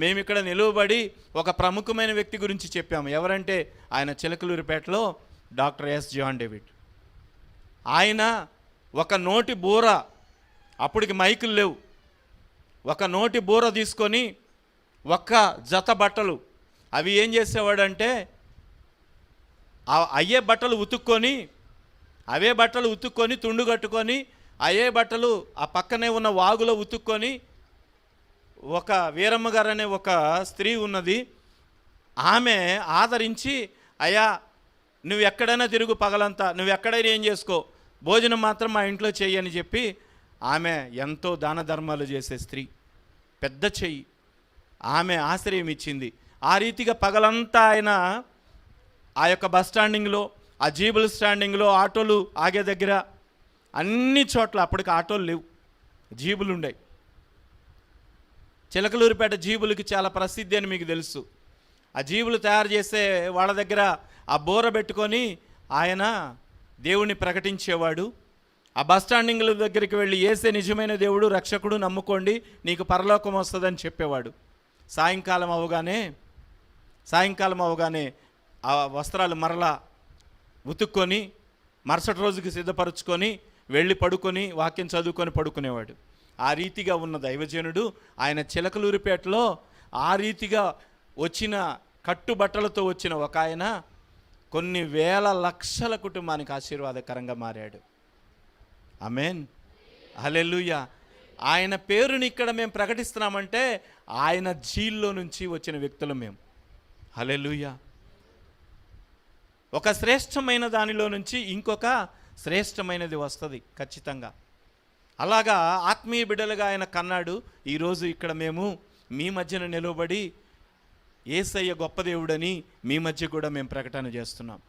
మేము ఇక్కడ నిలువబడి ఒక ప్రముఖమైన వ్యక్తి గురించి చెప్పాము. ఎవరంటే ఆయన చిలకలూరిపేటలో డాక్టర్ ఎస్ జాన్ డేవిడ్. ఆయన ఒక నోటి బూర, అప్పటికి మైకులు లేవు, ఒక నోటి బూర తీసుకొని ఒక్క జత బట్టలు, అవి ఏం చేసేవాడంటే అయ్యే బట్టలు ఉతుక్కొని, అవే బట్టలు ఉతుక్కొని తుండు కట్టుకొని, అయ్యే బట్టలు ఆ పక్కనే ఉన్న వాగులో ఉతుక్కొని, ఒక వీరమ్మ గారు అనే ఒక స్త్రీ ఉన్నది, ఆమె ఆదరించి, అయ్యా నువ్వు ఎక్కడైనా తిరుగు పగలంతా, నువ్వు ఎక్కడైనా ఏం చేసుకో, భోజనం మాత్రం మా ఇంట్లో చెయ్యి అని చెప్పి, ఆమె ఎంతో దాన ధర్మాలు చేసే స్త్రీ, పెద్ద చెయ్యి, ఆమె ఆశ్రయం ఇచ్చింది. ఆ రీతిగా పగలంతా ఆయన ఆ యొక్క బస్ స్టాండింగ్లో, ఆ జీబుల్ స్టాండింగ్లో, ఆటోలు ఆగే దగ్గర, అన్ని చోట్ల, అప్పటికి ఆటోలు లేవు, జీబులు ఉండేవి. చిలకలూరిపేట జీబులకి చాలా ప్రసిద్ధి అని మీకు తెలుసు. ఆ జీబులు తయారు చేసే వాళ్ళ దగ్గర ఆ బోర పెట్టుకొని ఆయన దేవుణ్ణి ప్రకటించేవాడు. ఆ బస్ స్టాండింగ్ల దగ్గరికి వెళ్ళి, యేసే నిజమైన దేవుడు, రక్షకుడు, నమ్ముకోండి, నీకు పరలోకం వస్తుందని చెప్పేవాడు. సాయంకాలం అవగానే ఆ వస్త్రాలు మరలా ఉతుక్కొని మరుసటి రోజుకి సిద్ధపరచుకొని వెళ్ళి పడుకొని వాక్యం చదువుకొని పడుకునేవాడు. ఆ రీతిగా ఉన్న దైవజనుడు ఆయన చిలకలూరిపేటలో ఆ రీతిగా వచ్చిన కట్టుబట్టలతో వచ్చిన ఒక ఆయన కొన్ని వేల లక్షల కుటుంబానికి ఆశీర్వాదకరంగా మారాడు. ఆమేన్, హల్లెలూయా. ఆయన పేరుని ఇక్కడ మేము ప్రకటిస్తున్నామంటే ఆయన జీల్లో నుంచి వచ్చిన వ్యక్తులు మేము. హల్లెలూయా. ఒక శ్రేష్టమైన దానిలో నుంచి ఇంకొక శ్రేష్టమైనది వస్తుంది ఖచ్చితంగా. అలాగా ఆత్మీయ బిడ్డలుగా ఆయన కన్నాడు. ఈరోజు ఇక్కడ మేము మీ మధ్యన నిలబడి యేసయ్య గొప్ప దేవుడని మీ మధ్య కూడా మేము ప్రకటన చేస్తున్నాం.